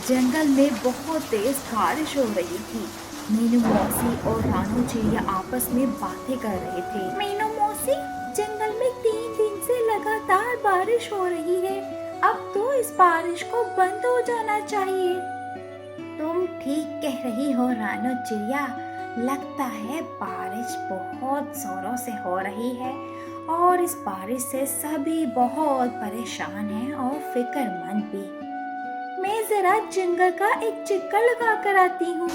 जंगल में बहुत तेज बारिश हो रही थी। मीनू मौसी और रानू चिड़िया आपस में बातें कर रहे थे। मीनू मौसी, जंगल में 3 दिन से लगातार बारिश हो रही है। अब तो इस बारिश को बंद हो जाना चाहिए। तुम ठीक कह रही हो रानू चिड़िया। लगता है बारिश बहुत जोरों से हो रही है और इस बारिश से सभी बहुत परेशान हैं और फिक्रमंद भी। मैं जरा जंगल का एक चक्कर लगा कर आती हूँ।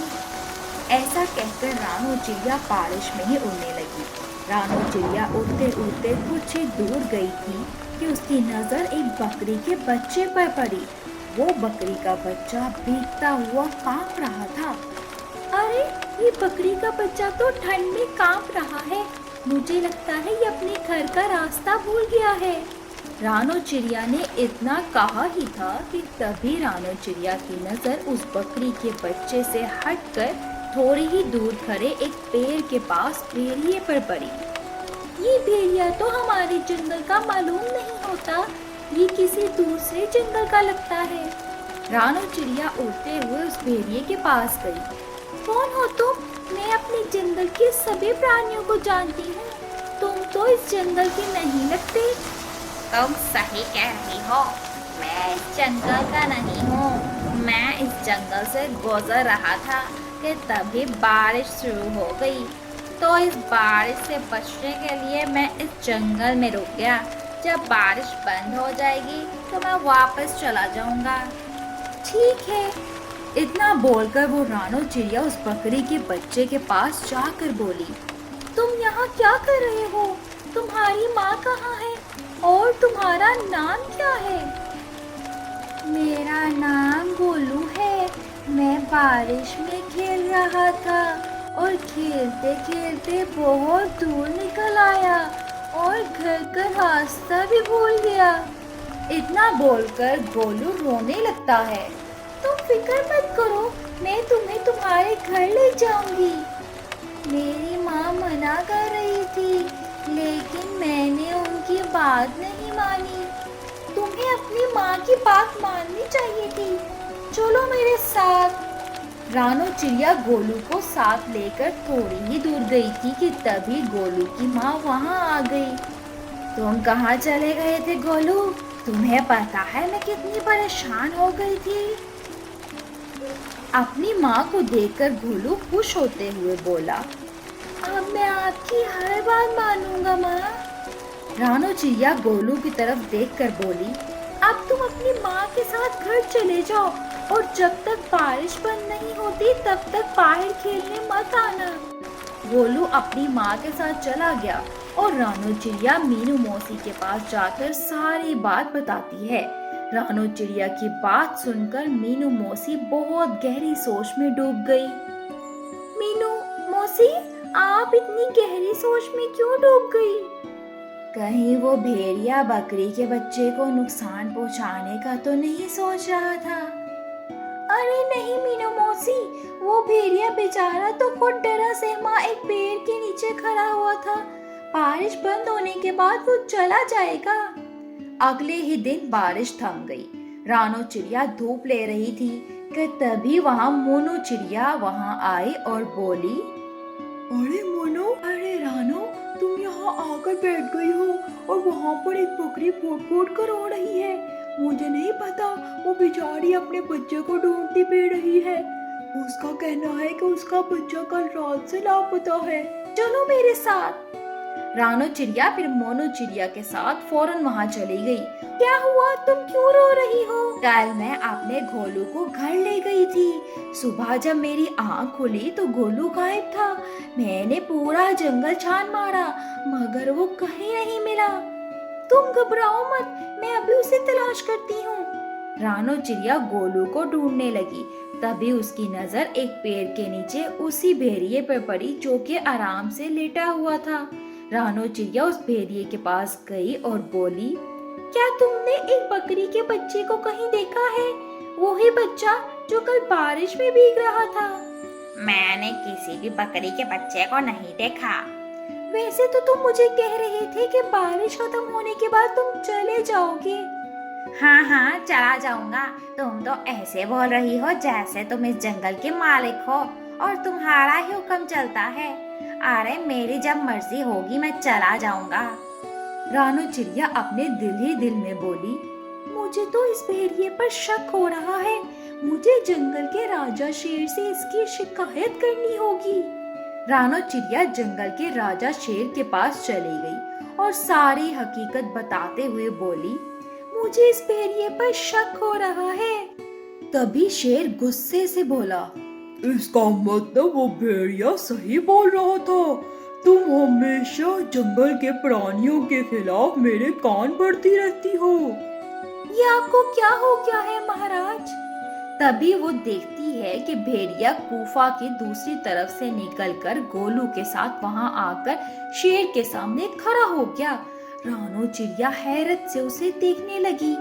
ऐसा कहकर रानू चिड़िया बारिश में ही उड़ने लगी। रानू चिड़िया उड़ते उड़ते कुछ ही दूर गई थी कि उसकी नजर एक बकरी के बच्चे पर पड़ी। वो बकरी का बच्चा भीगता हुआ कांप रहा था। अरे, ये बकरी का बच्चा तो ठंड में कांप रहा है। मुझे लगता है ये अपने घर का रास्ता भूल गया है। रानू चिड़िया ने इतना कहा ही था कि तभी रानू चिड़िया की नजर उस बकरी के बच्चे से हटकर थोड़ी ही दूर खड़े एक पेड़ के पास भेड़िए पर पड़ी। ये भेड़िया तो हमारे जंगल का मालूम नहीं होता, ये किसी दूसरे जंगल का लगता है। रानू चिड़िया उड़ते हुए उस भेड़िए के पास गई। कौन हो तुम? मैं अपने जंगल के सभी प्राणियों को जानती हूँ। तुम तो इस जंगल के नहीं लगते। तुम सही कह रही हो, मैं इस जंगल का नहीं हूँ। मैं इस जंगल से गुजर रहा था कि तभी बारिश शुरू हो गई। तो इस बारिश से बचने के लिए मैं इस जंगल में रुक गया। जब बारिश बंद हो जाएगी तो मैं वापस चला जाऊंगा। ठीक है। इतना बोलकर वो रानू चिड़िया उस बकरी के बच्चे के पास जाकर बोली, तुम यहाँ क्या कर रहे हो? तुम्हारी माँ कहाँ है और तुम्हारा नाम क्या है? मेरा नाम गोलू है। मैं बारिश में खेल रहा था और खेलते खेलते बहुत दूर निकल आया और घर का रास्ता भी भूल गया। इतना बोलकर गोलू रोने लगता है। तुम फिक्र मत करो, मैं तुम्हें तुम्हारे घर ले जाऊंगी। मेरी माँ मना कर रही थी, लेकिन मैंने उनकी बात नहीं मानी। तुम्हें अपनी माँ की बात माननी चाहिए थी। चलो मेरे साथ। रानू चिड़िया गोलू को साथ लेकर थोड़ी ही दूर गई थी कि तभी गोलू की माँ वहाँ आ गई। तुम कहाँ चले गए थे गोलू? तुम्हें पता है मैं कितनी परेशान हो गई थी। अपनी माँ को देखकर गोलू खुश होते हुए बोला, अब मैं आपकी हर बात मानूंगा माँ। रानू चिड़िया गोलू की तरफ देखकर बोली, अब तुम अपनी माँ के साथ घर चले जाओ और जब तक बारिश बंद नहीं होती तब तक बाहर खेलने मत आना। गोलू अपनी माँ के साथ चला गया और रानू चिड़िया मीनू मौसी के पास जाकर सारी बात बताती है। रानू चिड़िया की बात सुनकर मीनू मौसी बहुत गहरी सोच में डूब गई। मीनू मौसी, आप इतनी गहरी सोच में क्यों डूब गई? कहीं वो भेड़िया बकरी के बच्चे को नुकसान पहुंचाने का तो नहीं सोच रहा था? अरे नहीं मीनू मौसी, वो भेड़िया बेचारा तो खुद डरा सहमा एक पेड़ के नीचे खड़ा हुआ था। बारिश बंद होने के बाद वो चला जाएगा। अगले ही दिन बारिश थम गई। रानू चिड़िया धूप ले रही थी कि तभी वहाँ मोनू चिड़िया वहाँ आई और बोली, अरे मोनू, अरे रानू, तुम यहाँ आकर बैठ गई हो और वहाँ पर एक बकरी फूट फूट कर रो रही है। मुझे नहीं पता, वो बेचारी अपने बच्चे को ढूंढती फिर रही है। उसका कहना है कि उसका बच्चा कल रात से लापता है। चलो मेरे साथ। रानू चिड़िया फिर मोनू चिड़िया के साथ फौरन वहाँ चली गई। क्या हुआ? तुम क्यों रो रही हो? कल मैं अपने गोलू को घर ले गई थी। सुबह जब मेरी आँख खुली तो गोलू गायब था। मैंने पूरा जंगल छान मारा मगर वो कहीं नहीं मिला। तुम घबराओ मत, मैं अभी उसे तलाश करती हूँ। रानू चिड़िया गोलू को ढूंढने लगी। तभी उसकी नजर एक पेड़ के नीचे उसी भेड़िए पर पड़ी जो कि आराम से लेटा हुआ था। रानू चिड़िया उस भेड़िए के पास गई और बोली, क्या तुमने एक बकरी के बच्चे को कहीं देखा है? वही बच्चा जो कल बारिश में भीग रहा था। मैंने किसी भी बकरी के बच्चे को नहीं देखा। वैसे तो तुम मुझे कह रहे थे कि बारिश खत्म होने के बाद तुम चले जाओगे। हाँ हाँ, चला जाऊंगा। तुम तो ऐसे बोल रही हो जैसे तुम इस जंगल के मालिक हो और तुम्हारा ही हुक्म चलता है। अरे मेरी जब मर्जी होगी मैं चला जाऊंगा। रानो चिड़िया अपने दिल ही दिल में बोली, मुझे तो इस भेड़िए पर शक हो रहा है। मुझे जंगल के राजा शेर से इसकी शिकायत करनी होगी। रानो चिड़िया जंगल के राजा शेर के पास चली गई और सारी हकीकत बताते हुए बोली, मुझे इस भेड़िए पर शक हो रहा है। तभी शेर गुस्से से बोला, इसका मतलब वो भेड़िया सही बोल रहा था। तुम हमेशा जंगल के प्राणियों के खिलाफ मेरे कान भरती रहती हो। ये आपको क्या हो गया है महाराज? तभी वो देखती है कि भेड़िया गुफा की दूसरी तरफ से निकलकर गोलू के साथ वहां आकर शेर के सामने खड़ा हो गया। रानो चिड़िया हैरत से उसे देखने लगी।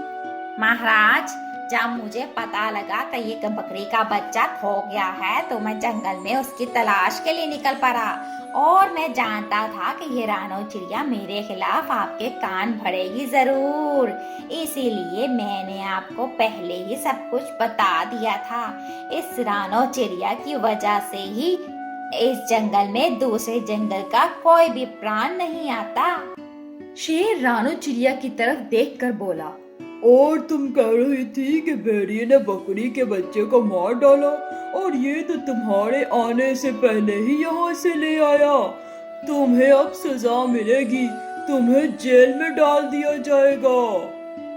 महाराज, जब मुझे पता लगा कि ये बकरी का बच्चा खो गया है तो मैं जंगल में उसकी तलाश के लिए निकल पड़ा और मैं जानता था कि ये रानो चिड़िया मेरे खिलाफ आपके कान भरेगी जरूर। इसीलिए मैंने आपको पहले ही सब कुछ बता दिया था। इस रानो चिड़िया की वजह से ही इस जंगल में दूसरे जंगल का कोई भी प्राण नहीं आता। शेर रानो चिड़िया की तरफ देखकर बोला, और तुम कह रही थी कि भेड़िए ने बकरी के बच्चे को मार डाला और ये तो तुम्हारे आने से पहले ही यहाँ से ले आया। तुम्हें अब सजा मिलेगी, तुम्हें जेल में डाल दिया जाएगा।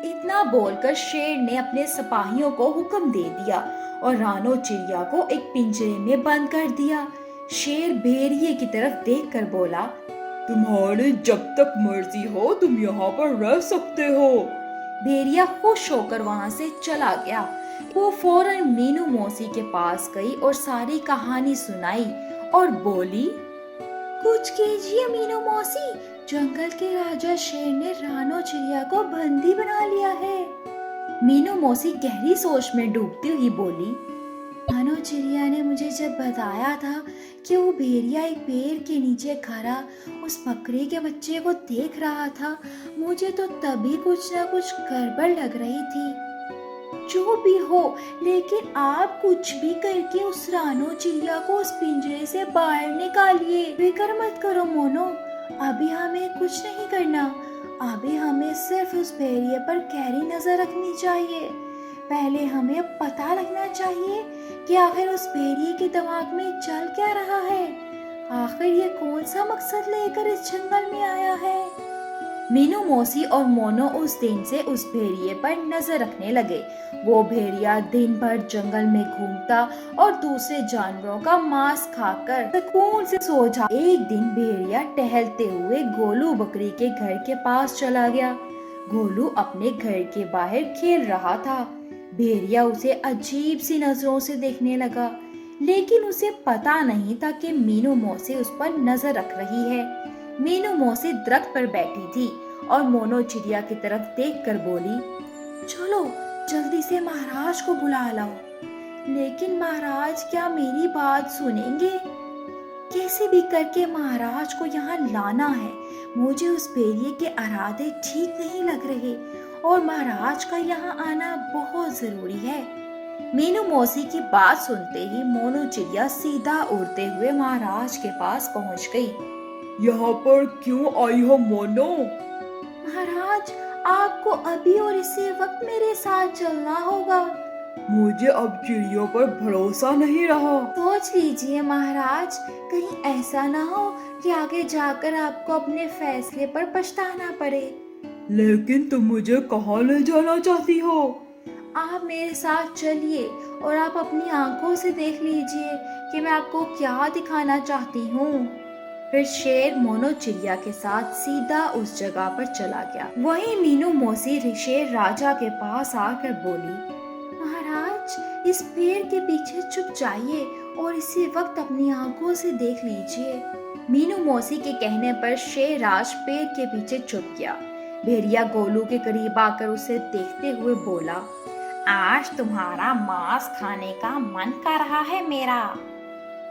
इतना बोलकर शेर ने अपने सिपाहियों को हुक्म दे दिया और रानो चिड़िया को एक पिंजरे में बंद कर दिया। शेर भेड़िए की तरफ देखकर बोला, तुम्हारे जब तक मर्जी हो तुम यहाँ पर रह सकते हो। भेड़िया खुश होकर वहाँ से चला गया। वो फौरन मीनू मौसी के पास गई और सारी कहानी सुनाई और बोली, कुछ कीजिए मीनू मौसी, जंगल के राजा शेर ने रानो चिड़िया को बंदी बना लिया है। मीनू मौसी गहरी सोच में डूबती हुई बोली, रानो चिड़िया ने मुझे जब बताया था कि वो भेड़िया एक पेड़ के नीचे खड़ा उस बकरी के बच्चे को देख रहा था, मुझे तो तभी कुछ न कुछ गड़बड़ लग रही थी। जो भी हो, लेकिन आप कुछ भी करके उस रानो चिड़िया को उस पिंजरे से बाहर निकालिए। फिक्र मत करो मोनो, अभी हमें कुछ नहीं करना। अभी हमें सिर्फ उस भेड़िए पर गहरी नजर रखनी चाहिए। पहले हमें पता लगना चाहिए कि आखिर उस भेड़िए के दिमाग में चल क्या रहा है। आखिर ये कौन सा मकसद लेकर इस जंगल में आया है। मीनू मौसी और मोनो उस दिन से उस भेड़िए पर नजर रखने लगे। वो भेड़िया दिन भर जंगल में घूमता और दूसरे जानवरों का मांस खाकर सुकून से सो जा। एक दिन भेड़िया टहलते हुए गोलू बकरी के घर के पास चला गया। गोलू अपने घर के बाहर खेल रहा था। भेड़िया उसे अजीब सी नजरों से देखने लगा, लेकिन उसे पता नहीं था कि मीनू मौसी उस पर नजर रख रही है। मीनू मौसी दरख्त पर बैठी थी और मोनो चिड़िया की तरफ देखकर बोली, चलो जल्दी से महाराज को बुला लाओ। लेकिन महाराज क्या मेरी बात सुनेंगे? कैसे भी करके महाराज को यहाँ लाना है। मुझे उस भेड़िए के इरादे ठीक नहीं लग रहे और महाराज का यहाँ आना बहुत जरूरी है। मीनू मौसी की बात सुनते ही मोनू चिड़िया सीधा उड़ते हुए महाराज के पास पहुँच गई। यहाँ पर क्यों आई हो मोनो? महाराज, आपको अभी और इसी वक्त मेरे साथ चलना होगा। मुझे अब चिड़ियों पर भरोसा नहीं रहा। सोच लीजिए महाराज, कहीं ऐसा ना हो कि आगे जाकर आपको अपने फैसले पर पछताना पड़े। लेकिन तुम मुझे कहाँ ले जाना चाहती हो? आप मेरे साथ चलिए और आप अपनी आंखों से देख लीजिए कि मैं आपको क्या दिखाना चाहती हूँ। फिर शेर मोनो चिड़िया के साथ सीधा उस जगह पर चला गया। वहीं मीनू मौसी शेर राजा के पास आकर बोली, महाराज इस पेड़ के पीछे छुप जाइए और इसी वक्त अपनी आंखों से देख लीजिए। मीनू मौसी के कहने पर शेर राज पेड़ के पीछे छुप गया। भेड़िया गोलू के करीब आकर उसे देखते हुए बोला, आज तुम्हारा मांस खाने का मन कर रहा है मेरा।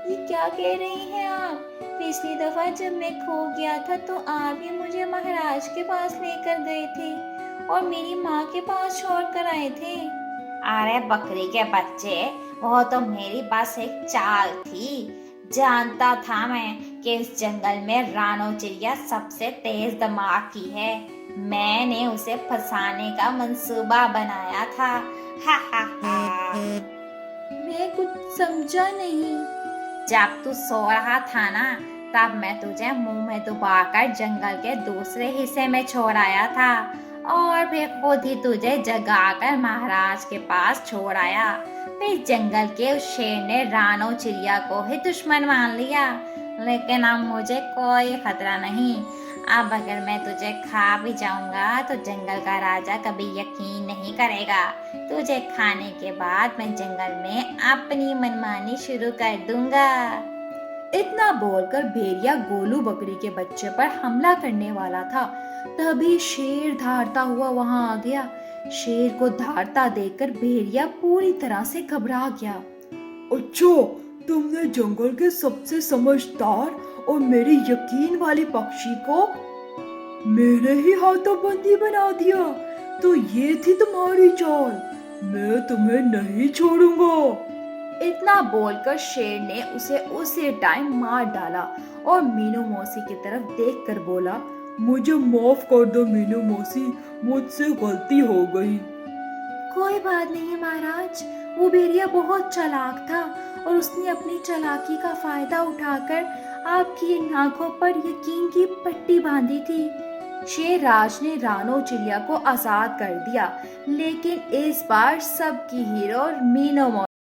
ये क्या कह रही हैं आप? पिछली दफा जब मैं खो गया था तो आप ही मुझे महाराज के पास लेकर गए थे और मेरी माँ के पास छोड़ कर आए थे। अरे बकरी के बच्चे, वो तो मेरी बस एक चाल थी। जानता था मैं कि इस जंगल में रानो चिड़िया सबसे तेज दिमाग की है। मैंने उसे फंसाने का मंसूबा बनाया था। हा हा हा। मैं कुछ समझा नहीं। जब तू सो रहा था ना, तब मैं तुझे मुंह में दबाकर जंगल के दूसरे हिस्से में छोड़ आया था और फिर खुद ही तुझे जगाकर महाराज के पास छोड़ आया। फिर जंगल के उस शेर ने रानो चिड़िया को ही दुश्मन मान लिया। लेकिन अब मुझे कोई खतरा नहीं। अब अगर मैं तुझे खा भी जाऊंगा तो जंगल का राजा कभी यकीन नहीं करेगा। तुझे खाने के बाद मैं जंगल में अपनी मनमानी शुरू कर दूंगा। इतना बोलकर भेड़िया गोलू बकरी के बच्चे पर हमला करने वाला था। तभी शेर धारता हुआ वहां आ गया। शेर को धारता देखकर भेड़िया पूरी तरह से घबरा गया। अच्छा, तुमने जंगल के सबसे समझदार और मेरी यकीन वाली पक्षी को मेरे ही हाथों बंदी बना दिया। तो ये थी तुम्हारी चाल। मैं तुम्हें नहीं छोड़ूंगा। इतना बोलकर शेर ने उसे उसी टाइम मार डाला और मीनू मौसी की तरफ देखकर बोला, मुझे माफ कर दो मीनू मौसी, मुझसे गलती हो गई। कोई बात नहीं महाराज, वो भेड़िया बहुत चालाक था और उसने अपनी चालाकी का फायदा उठाकर आपकी नाकों पर यकीन की पट्टी बांधी थी। शेरराज ने रानो चिड़िया को आजाद कर दिया, लेकिन इस बार सबकी हीरो मीनू